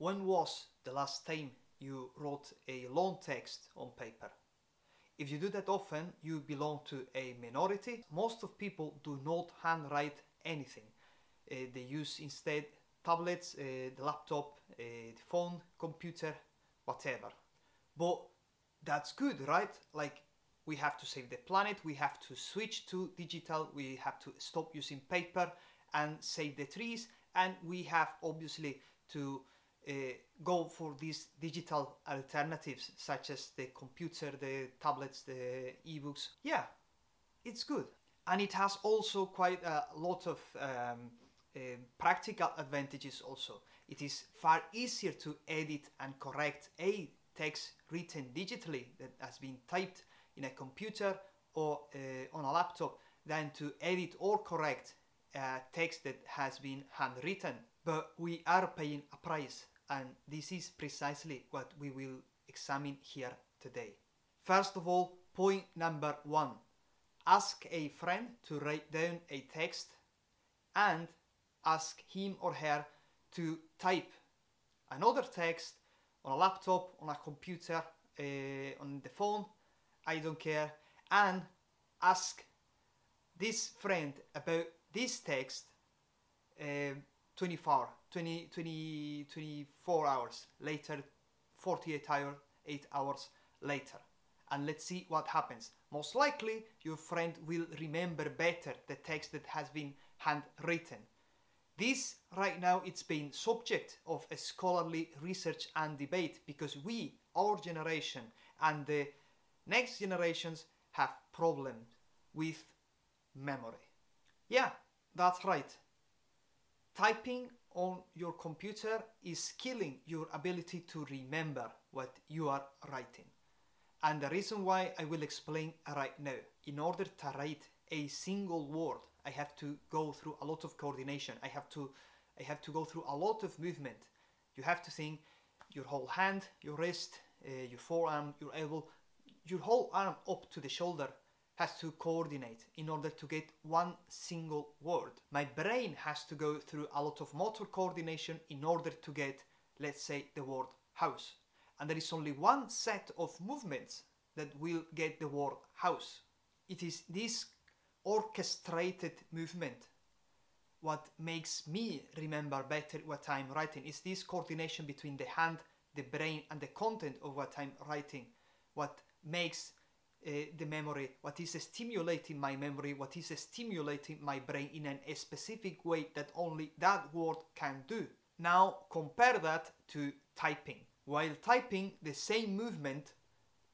When was the last time you wrote a long text on paper? If you do that often, you belong to a minority. Most of people do not handwrite anything. They use instead tablets, the laptop, the phone, computer, whatever. But that's good, right? Like, we have to save the planet, we have to switch to digital, we have to stop using paper and save the trees, and we have obviously to go for these digital alternatives such as the computer, the tablets, the ebooks. Yeah, it's good. And it has also quite a lot of practical advantages also. It is far easier to edit and correct a text written digitally that has been typed in a computer or on a laptop than to edit or correct a text that has been handwritten. But we are paying a price, and this is precisely what we will examine here today. First of all, point number 1. Ask a friend to write down a text and ask him or her to type another text on a laptop, on a computer, on the phone, I don't care, and ask this friend about this text 24 hours later, 48 hours later, and let's see what happens. Most likely your friend will remember better the text that has been handwritten. This right now it's been subject of a scholarly research and debate because we, our generation and the next generations have problems with memory. Yeah, that's right. Typing on your computer is killing your ability to remember what you are writing. And the reason why I will explain right now. In order to write a single word, I have to go through a lot of coordination. I have to go through a lot of movement. You have to think your whole hand, your wrist, your forearm, your elbow, your whole arm up to the shoulder has to coordinate in order to get one single word. My brain has to go through a lot of motor coordination in order to get, let's say, the word house. And there is only one set of movements that will get the word house. It is this orchestrated movement what makes me remember better what I'm writing. It's this coordination between the hand, the brain, and the content of what I'm writing what makes the memory, what is stimulating my memory, what is stimulating my brain in a specific way that only that word can do. Now compare that to typing. While typing, the same movement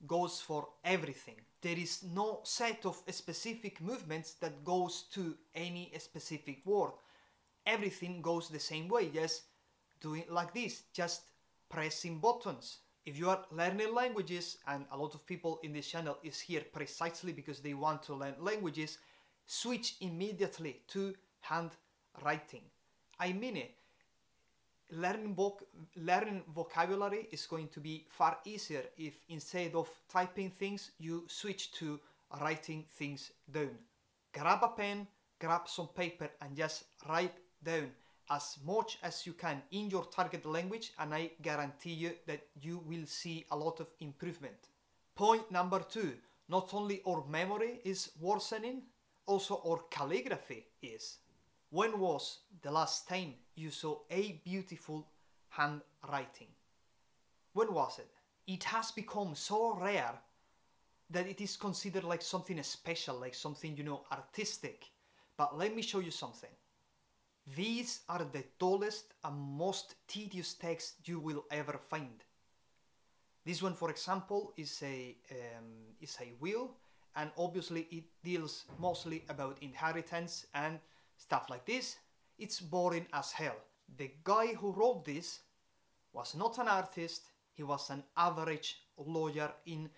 goes for everything. There is no set of specific movements that goes to any specific word. Everything goes the same way, just doing like this, just pressing buttons. If you are learning languages, and a lot of people in this channel is here precisely because they want to learn languages, switch immediately to handwriting. I mean it. Learning vocabulary is going to be far easier if instead of typing things, you switch to writing things down. Grab a pen, grab some paper and just write down as much as you can in your target language, and I guarantee you that you will see a lot of improvement. Point number 2, not only our memory is worsening, also our calligraphy is. When was the last time you saw a beautiful handwriting? When was it? It has become so rare that it is considered like something special, like something, artistic. But let me show you something. These are the dullest and most tedious texts you will ever find. This one, for example, is a will, and obviously it deals mostly about inheritance and stuff like this. It's boring as hell. The guy who wrote this was not an artist, he was an average lawyer in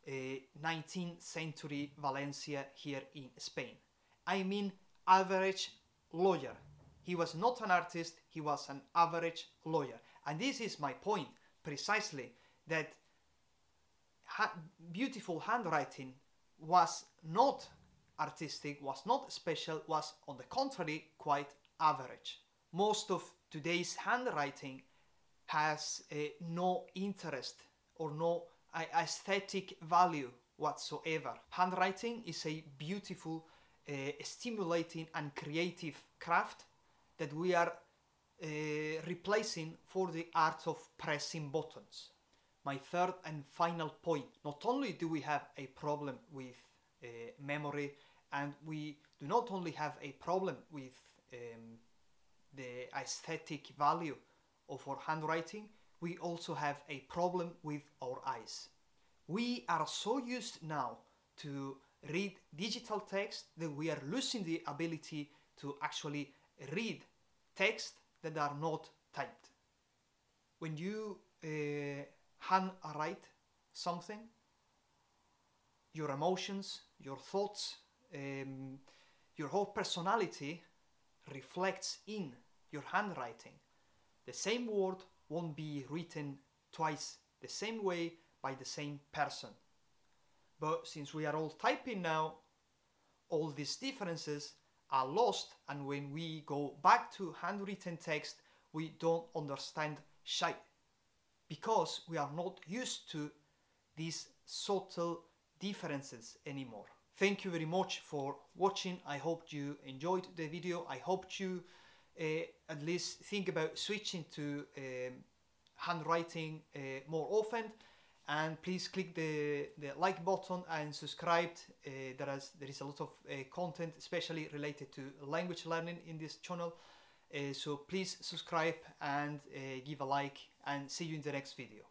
19th century Valencia here in Spain. I mean average lawyer. He was not an artist, he was an average lawyer. And this is my point, precisely, that beautiful handwriting was not artistic, was not special, was on the contrary quite average. Most of today's handwriting has no interest or no aesthetic value whatsoever. Handwriting is a beautiful, stimulating and creative craft that we are replacing for the art of pressing buttons. My third and final point: not only do we have a problem with memory, and we do not only have a problem with the aesthetic value of our handwriting, we also have a problem with our eyes. We are so used now to read digital text that we are losing the ability to actually read text that are not typed. When you handwrite something, your emotions, your thoughts, your whole personality reflects in your handwriting. The same word won't be written twice the same way by the same person. But since we are all typing now, all these differences are lost, and when we go back to handwritten text, we don't understand shit, because we are not used to these subtle differences anymore. Thank you very much for watching. I hope you enjoyed the video. I hope you at least think about switching to handwriting more often, and please click the like button and subscribe. There is a lot of content especially related to language learning in this channel, so please subscribe and give a like, and see you in the next video.